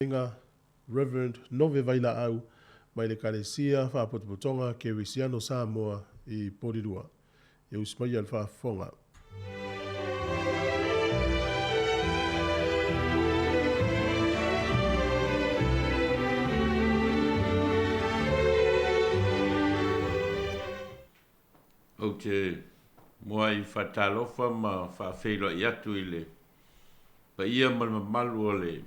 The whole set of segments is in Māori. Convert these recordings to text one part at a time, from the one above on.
Inga Reverend Nove Vailaau mai le kalesia whaapotopotonga ke Risiano Samoa I Porirua. E usmai al whaafonga. O te moa I whatalofa ma whaawhelo I atu I le. Pa ia malu o le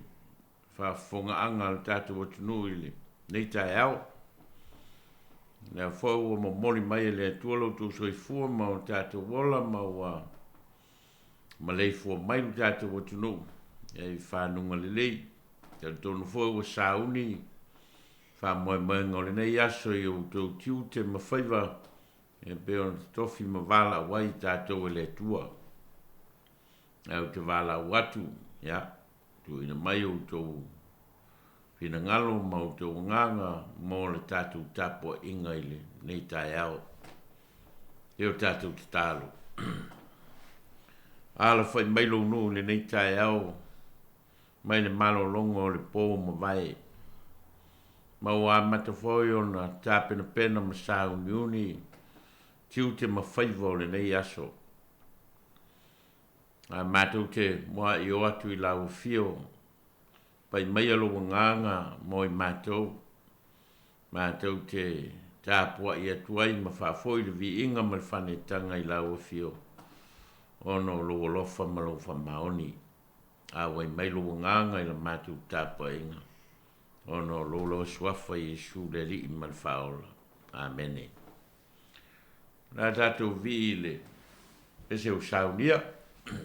whaafonga anga le tātou atunu I le. Nei taeao. Nea whau o mo moli mai le tuolo tu soifua ma o tātou wola ma wa ma leifua mai o tātou atunu. E whanunga le lei. Tātou tonu whau o sauni. Wha moe ngole nei aso I o tau tiu te mawhaiva. E peo tofi ma Vailaau wai tātou le tua. Au te Vailaau watu, ya. Tu ina mai o tau whina ngalo ma o tau nganga mō le tātou tapo inga ile nei taeao. E o tātou te tālo. Ala whai mailo nu le nei taeao. Mai le malo longo le pō ma vai. Ma o a matawhoi o na tāpena pena ma sāu niuni. Tiu te mawhaiva o le nei aso. A mātou te moa I o atu I lau whio. Pai mai alo nganga mo I mātou. Mātou te tāpua I atuai ma whaafoi le vi inga ma le whanetanga I lau whio. Ono lo lofa ma lo whamaoni. A wai mai lo nganga I la mātou tāpua inga. Ono lo swafa I Yesu le li I ma le whaola. Amene. Nā tātou vi le pese o saunia. Love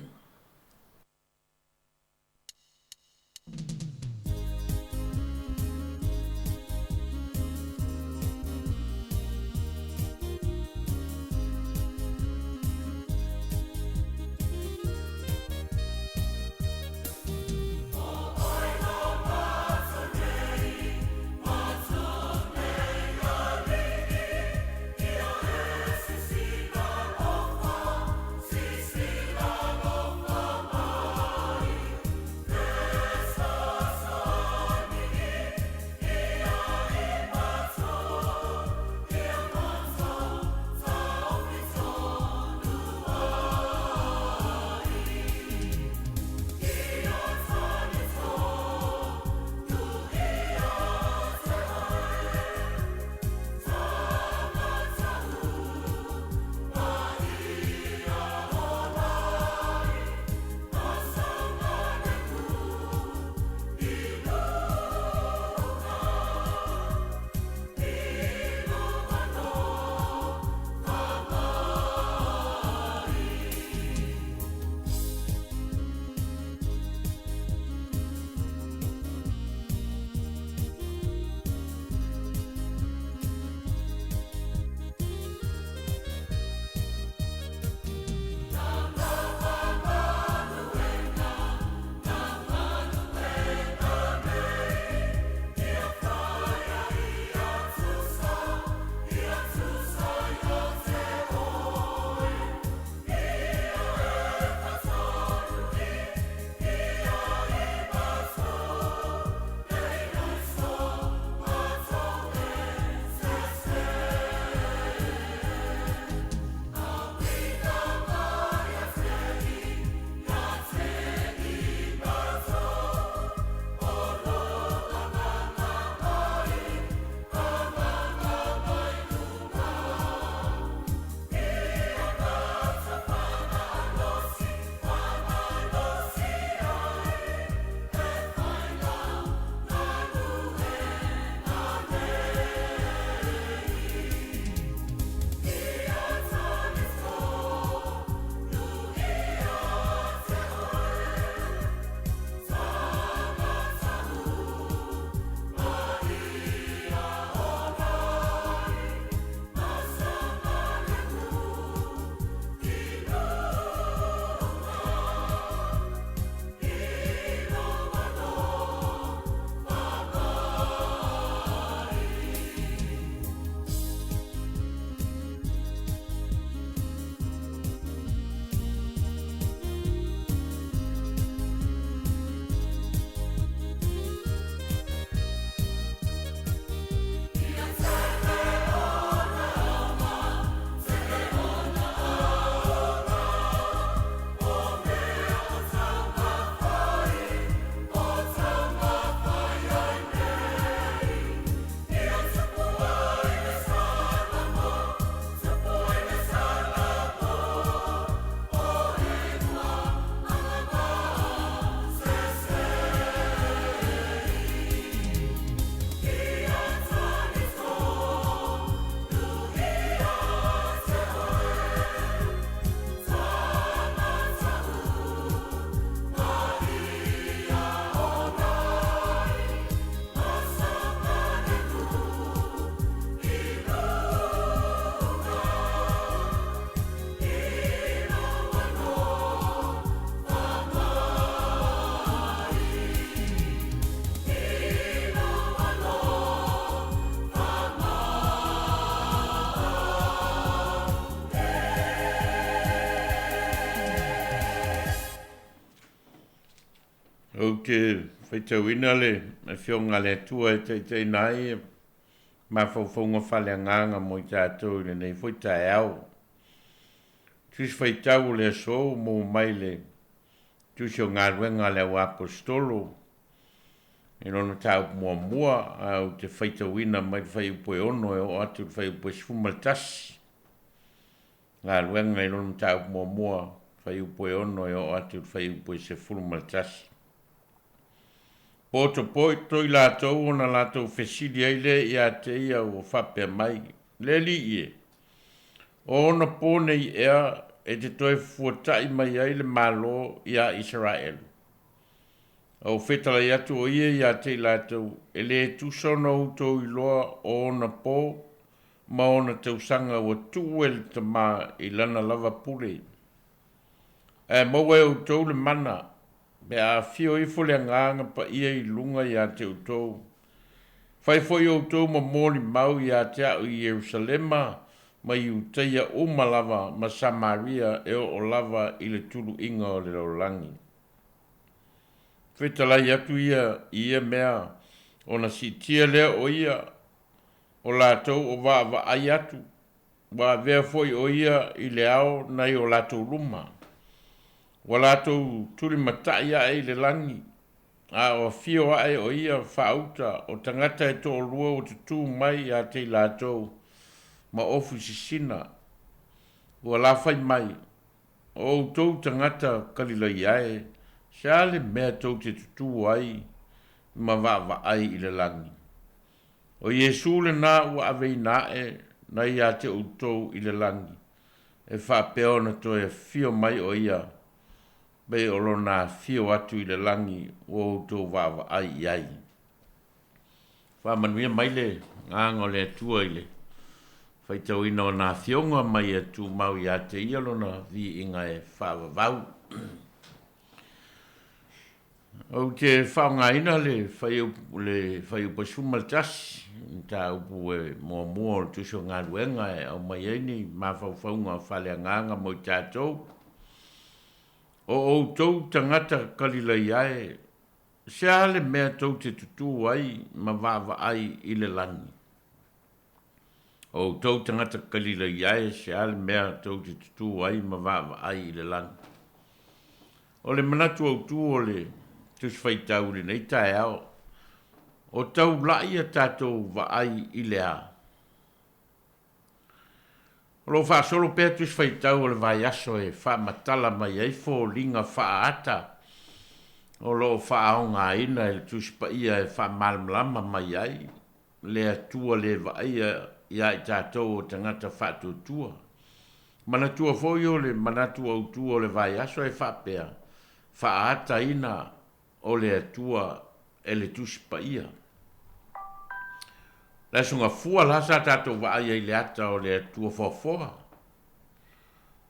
ke whaitauina le, e whionga le tua e te nai, ma whauwhaunga whale nganga mo i tātou le nei whai taeao. Tus whaitau le so mo mai le, tus o ngā ruenga le au apostolo, e rono tau mua au te whaitauina mai whai upoe ono e o atu whai upoe sfumaltasi. Ngā ruenga e rono tau mua whai upoe ono e o atu whai upoe sfumaltasi. Poto poi toi lātou o na lātou whesiri eile i a te ia o whapea mai. Le li ie. O na pōne i ea e te toi fuatai mai eile malo i a Israel. O whetala i atu o ia i a te lātou e le tusono utou i loa o na pō ma o na tausanga o tuel ta mā i lana lava pule. E maua e utou le mana. Me a fio i fo le nganga pa ia i lunga i a te utou. Whai fo i utou ma mōni mau i a te au i Jerusalema ma i uteia o malava ma Samaria e o lava i le tulu inga o le laulangi. Whetala i atu ia mea o na si tia lea o ia o lātou o wa ai atu. Wa vea fo i o ia i le ao na i o lātou luma. Walatou tuli matai a e le langi. A o fio a e o ia whauta o tangata e tō lua o te tū mai a te lātou ma ofisi sina. Ua la whai mai. O tō tangata kalilai ae. Sia le mea tō te tutu ai ma wa ai i le langi. O Yesu le nā ua avei nā e na i a te utou i le langi. E whapeo na tō e fio mai o ia. Bei o lona fio atu i le langi o tō wawa ai iai. Whamanuia mai le ngāngo le atua i le. Whaitau ina o nā fionga mai atu mau i a te ia lona vi inga e whawa vau. O te whaonga ina le whaiu pasumaltasi. Ta upu e mua o tuso ngā ruenga e au mai eini ma whauwhaunga whale nganga mo i tātou. O tau tangata kalilai ae, sea le mea tau te tutu ai ma wawa ai i le langi. O tau tangata kalilai ae, sea le mea tau te tutu ai ma wawa ai i le langi. O le manatu au tu o le tuswhaitau le nei taeao, o tau lai a tātou wa ai i le a. Lo fa solo pe tu faitau le vai aso e fa matala mai ai fo linga fa ata. O lo fa nga ina el tu spa ia e fa malmlama mai ai. Le atua le vai ia i tātou o tangata fa tutua. Manatua fo yo le manatua o tu o le vai aso e fa pea. Fa ata ina o le atua e le tu spa ia. La sunga fua la sa tātou wa ai le ata o le atua fofoa.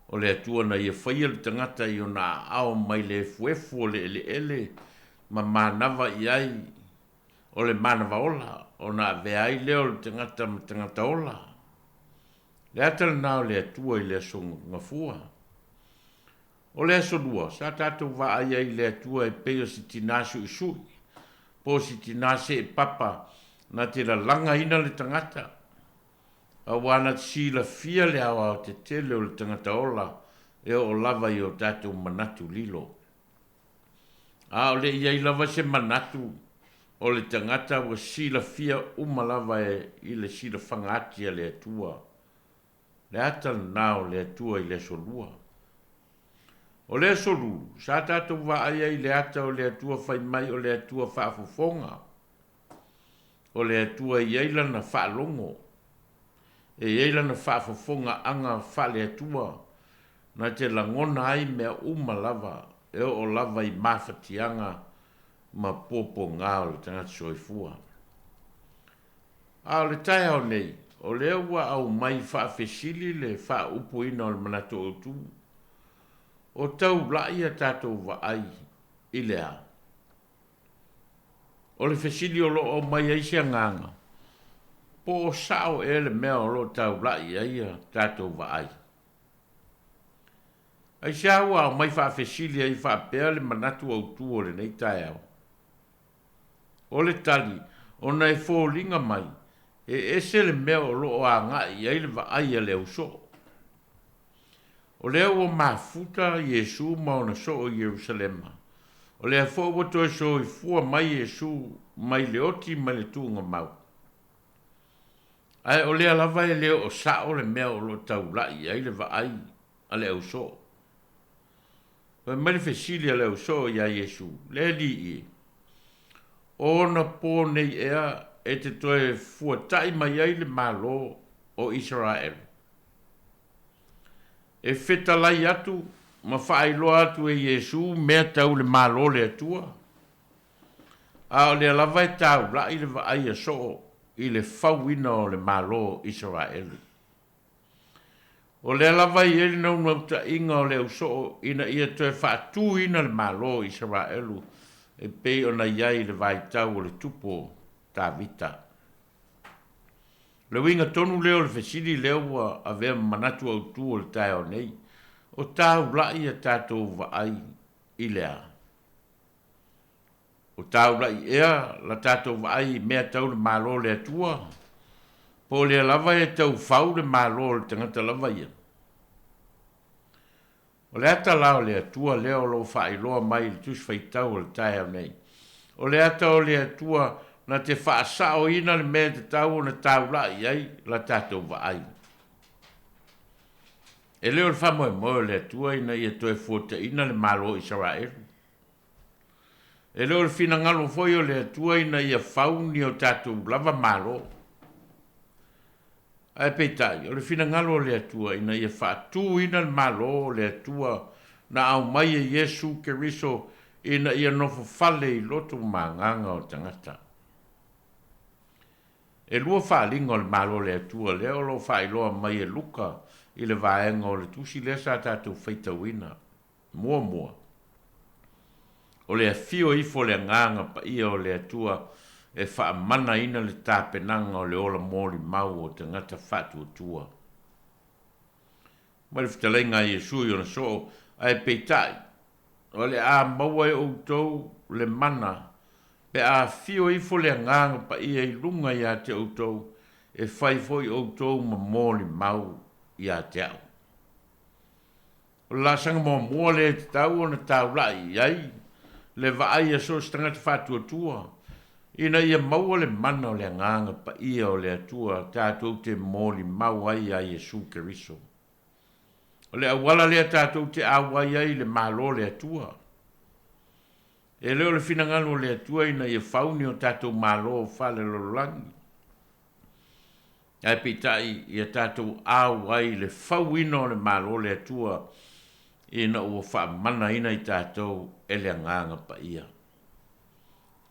O le atua na ia whaia le tangata i o na ao mai le fuefu o le ele ma manawa i ai o le manawa ola o na vea ai leo le tangata ola. Le ata le nao le atua i le sunga fua. O le aso lua, sa tātou wa ai le atua e peo si tinasu i sui. Po si tinase e papa na te la langa ina le tangata. A wana si la fia le awa o te tele o le tangata ola e o lava i o tātou manatu lilo. A o le iai lava se manatu o le tangata o si la fia lava e i le si la whangatia le atua. Le ata nao le atua i le solua. O le solu, sa tātou wa ai le ata o le atua whai mai o le atua whaafofonga. O le atua i eilana whaalongo. E eilana whaafofonga anga whale atua. Na te langona ai mea lava. E o lava i mawhatianga ma popo ngā o le tangata soifua. A o le taeao nei, o le ua au mai whaafesili le whaupo ina o le manato o tu. O tau laia tātou wa ai i lea. O le fesili o lo o mai aisia nganga. Po o sao e le mea o lo tau lai aia tātou wa ai. Ai sia ua o mai wha fesili ai wha pea le manatu au tu o le nei taeao. o le tali, o nei fōlinga mai, e se le mea o loo a ngai, ai le vaai a le uso. O lea ua mafuta Iesu mauna so o Yerusalema. O lea fo wato e so i fua mai Iesu, mai le oti, mai le tuunga mau. Ai o lea lava e leo o sa o le mea o lo tau lai, ai le vaai a le uso. Wa mai le fesili a le uso ia Iesu, le li i. Ona po nei ea e te toe fua tai mai ai le malo o Israel. E feta lai atu, ma whaailoa atu e Iesu, mea tau le malo le atua. A o le alava e tau, la i le vaai a so, i le fauina o le malo Israel. O le alava i ele nau nauta inga o le uso, ina ia toe whaatu ina le malo Israelu, e pei o na iai le vai tau o le tupo tā vita. Le winga tonu leo le fesili leo a vea manatu au tu o le taeao nei, o tāu lai a tātou vaai i lea. O tāu lai ea la tātou vaai mea tau le malo le atua, po le lava e tau fau le malo le tangata lava ia. O le ata lao le atua leo lo whaailoa mai le tus whaitau o le taeao nei. O le ata o le atua na te whaasao ina le mea te tau o na tau lai ai la tātou vaai. E leo le whamoe moe le atua ina ia toe fota ina le malo Israel. E leo le fina ngalo foi o le atua ina ia fauni o tātou lava malo. Ai peitai, o le fina ngalo le atua ina ia whaatu ina le malo le atua na au mai e Yesu Keriso ina ia nofo fale i loto manganga o tangata. E lua whaalinga o le malo le atua leo lo whaailoa mai e luka i le vaenga o le tusi le sa tātou whaitawina. Mua mua. O le fio ifo le nganga pa ia o le atua e whaamana ina le tāpenanga o le ola mōri mau o te ngata whatu atua. Mai le whitalenga i Jesu i ona so ai peitai. O le a maua e outou le mana pe a fio ifo le nganga pa ia i lunga i a te outou e whai foi outou ma mōri mau i a te au. O la sanga mō mua le te tau o na tau lai ai le vaai a so stangata whatu atua. Ina ia maua le mana o le nganga pa ia o le atua tātou te mōli mau ai a Yesu Keriso. O le awala le tātou te awai ai le malo le atua. E leo le finangalo le atua ina ia fauni o tātou malo o whale lololangi. Ai pitai ia tātou awai le fauina o le malo le atua ina ua whaamana ina i tātou e le nganga pa ia.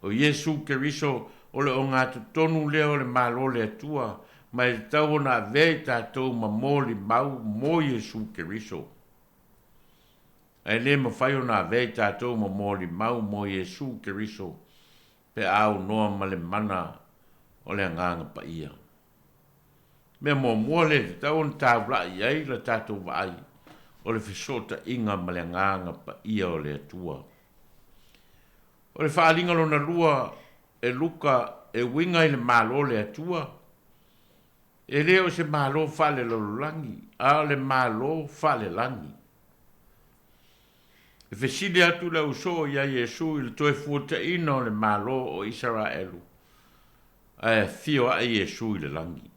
O Yesu Keriso o le o ngātu tonu leo le malo le atua, mai le tau na vei tātou ma mōli mau mō Yesu Keriso. Ai le ma whai o na vei tātou ma mōli mau mō Yesu Keriso, pe au noa ma le mana o le nganga pa ia. Mea mō mua le tau na tāu lai ai la tātou vai, o le fisota inga ma le nganga pa ia o le atua. O le whaalinga lona lua e luka e winga i le malo le atua. E leo se malo whale lololangi, a le malo whale langi. E whesile atu le uso ia Yesu i le toe fuata ina o le malo o Israelu. A fio a Yesu i le langi.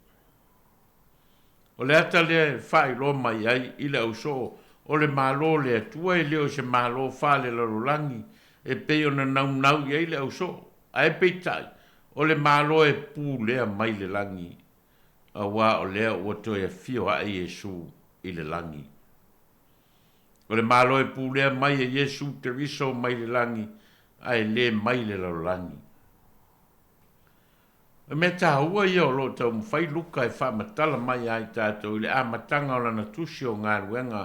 O le ata le whai lo mai ai i le uso o le malo le atua e leo se malo whale lololangi. E pei ona nau iai le au so, a e peitai, o le malo e pū lea mai le langi, a wā o lea ua toi e fio a Yesu i le langi. O le malo e pū lea mai e Yesu Keriso mai le langi, a e le mai le lau langi. E me tā ua ia o lo tau mwhai luka e whamatala mai ai tātou i le amatanga o lana tusi o ngā ruenga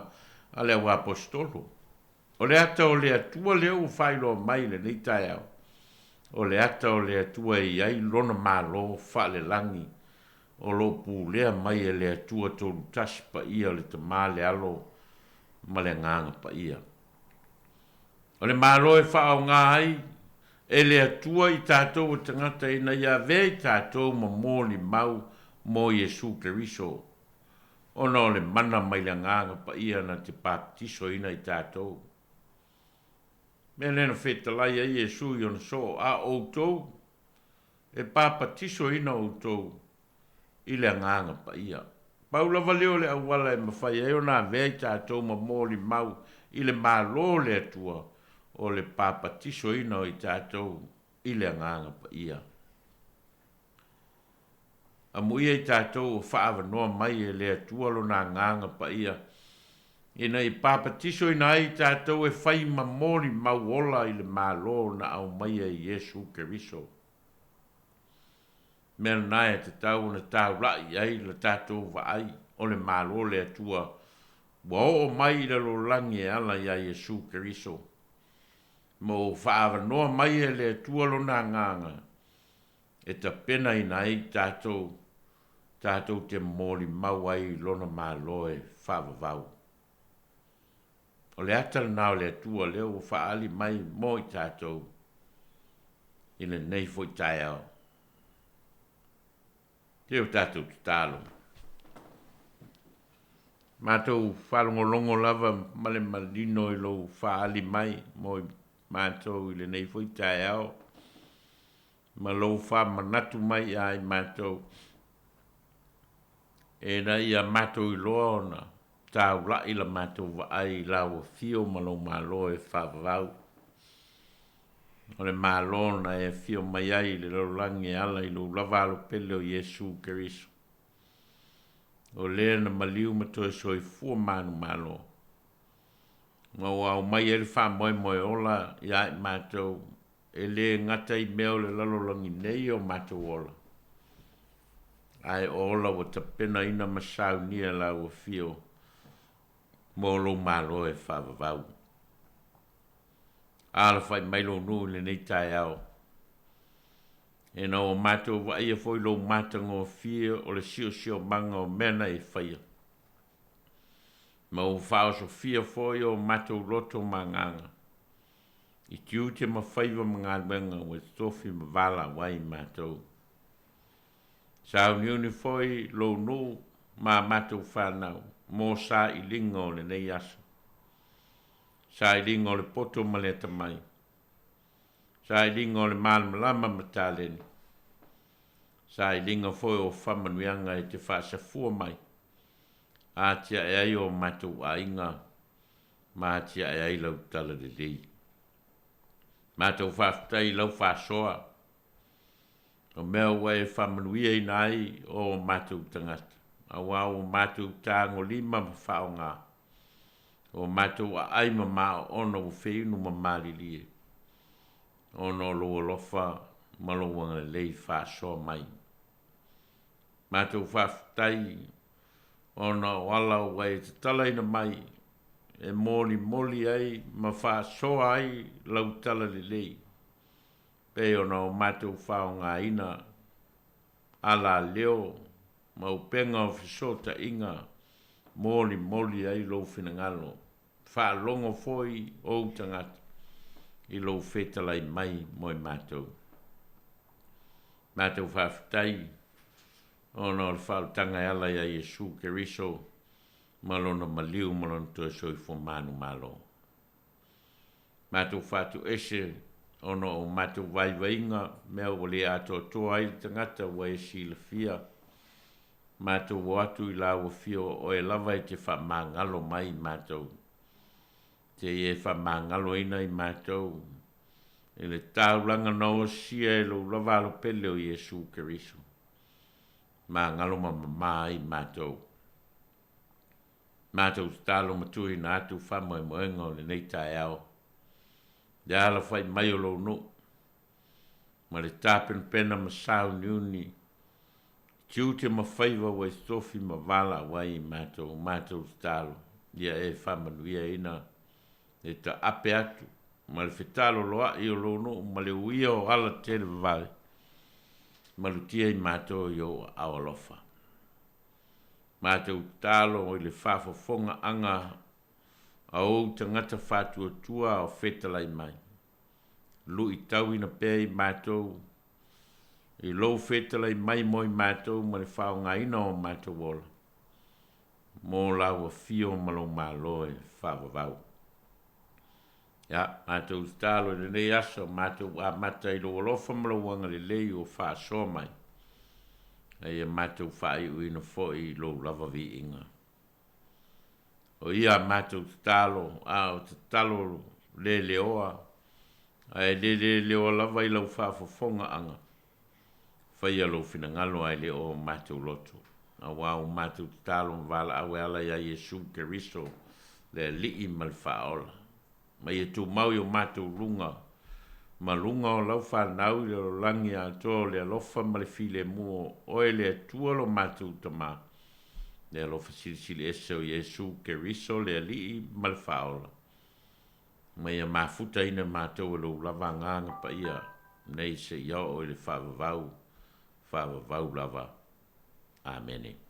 a le au apostolo. O le ata o le atua leo u whailo mai le nei taeao. O le ata o le atua i ai lona malo whale langi. O lo pu lea mai e le atua tolu tasi pa ia le te male alo ma le nganga pa ia. O le malo e whao ngā ai E le atua I tātou o tangata ina ia vei tātou ma mōli mau mō Yesu Keriso. Ono le mana mai le nganga pa ia na te baptiso ina I tātou. Mea lena whetalai a Yesu I ona so a outou. E baptiso ina outou I le nganga pa ia. Paula valeo le awala e mawhai e ona vei tātou ma mōli mau I le mālo le atua o le baptiso ina I tātou I le nganga pa ia. A muia I tātou o whaava noa mai e le atua lo na nganga pa ia. Ina I baptiso ina I tātou e whai ma mōli mau ola I le mālo na au mai e Yesu Keriso. Mea nai te tau na tau lai ai le tātou wa ai o le mālo le atua. Wa o mai le lo langi e ala ia Yesu Keriso. Mo whaava noa mai e le atua lo na nganga. E ta pena ina I tātou te mōli mau ai lona mālo e whaava vau. O le atala nao le atua leo o whaali mai mo I tātou. I le nei fo I taeao. Te o tātou te tālo. Mātou whalongolongo lava male malino I lo whaali mai mo I mātou I le nei fo I taeao. Ma lo wha manatu mai ai mātou. E na ia mātou I loa ona. Tau la I la mātou wa ai la o fio malo malo e whavau. O le malo na e fio mai ai le rolangi ala I lo lavalo pele o Yesu Keriso. O le na maliu matoe so I fua manu malo. Ngā wau mai e le wha moi moi ola I ai mātou. E le ngata I meo le lalolangi nei o mātou ola. Ai ola o tapena ina masau nia la o fio. Mo lo malo e whavavau. Ala whai mailo nui le nei taeao. E na o mātou wa ia foi lo mātango fia o le sio manga o mena e whaia. Ma o whao so fia foi o mātou roto manganga. I tiu te mawhaiva mga wenga o e tofi ma Vailaau wai mātou. Sao niuni foi lo no ma mātou whanau. Mō sa I linga o le nei asa. Sa I linga o le poto ma le tamai. Sa I linga o le malama mataleni. Sa I linga foi o whamanuianga e te whaasafua mai. A tia e ai o mātou a inga. Ma tia e ai lau tala de lei. Mātou whaftai lau whaasoa. O mea wai whamanuia ina ai o mātou tangata. A wau mātou tāngo lima ma whao ngā. O mātou a aima mā ono o whiunu ma mālilie. Ono loa lofa malowanga lei whaasoa mai. Mātou whaftai ono wala wai te talaina mai. E moli ai ma whaasoa ai lau tala le lei. Pe ono mātou whao ngā ina ala leo. Ma upenga o fisota inga moli ai lo finangalo. Wha longo foi o tangata I lo fetalai mai moi mātou. Mātou whaftai ono al whautanga ala ia Yesu Keriso malona maliu malona tua soi fo manu malo. Mātou whatu ese ono o mātou vaivainga mea o le ato toa I tangata wa e si la fia. Mātou watu I la o fio o e lava I te whamangalo mai mātou. Te e whamangalo ina I mātou. E le tauranga no sia e lo lavalo pele o Yesu Keriso. Mangalo mai mātou. Mātou stalo matui na atu whamoe moenga o le nei taeao. Le ala whai mai o lo no. Ma le tāpen pena masau niuni. Tiu te mawhaiva wa stofi ma Vailaau wai mātou stalo. Ia e whamanuia ina. E ta ape atu. Ma le whetalo loa I o lono. Ma le uia o ala tele vale. Ma lutia I mātou I o awalofa. Mātou talo o le whafafonga anga. A ou tangata whatua tua o whetalai mai. lu I tau ina pē I mātou, I lou whetala I mai moi mātou, ma le whao ngaina o mātou wola. Mō lau a fio malo mālo e whawawau. Ia, mātou stalo le nei aso, mātou a mata I lo alofa malo wanga le lei o whaasoa mai. Ai a mātou whai uina fo I lo lava vi inga. O ia mātou stalo, o te talo le leoa, ai le leoa lava I lau whaafofonga anga. Whai alo whina ngalo ai le o mātou loto. A wau mātou talo Vailaau ala ia Yesu Keriso le lii mal whaola. Ma ia tu mau o mātou lunga. Ma lunga o lau whanau le o langi a toa le alofa ma le file mua oe le atua lo mātou tama. Le alofa silisili ese o Yesu Keriso le lii mal whaola. Ma ia mafuta ina mātou lo lava nganga pa ia. Nei se ia o le whavavau lava. Amen.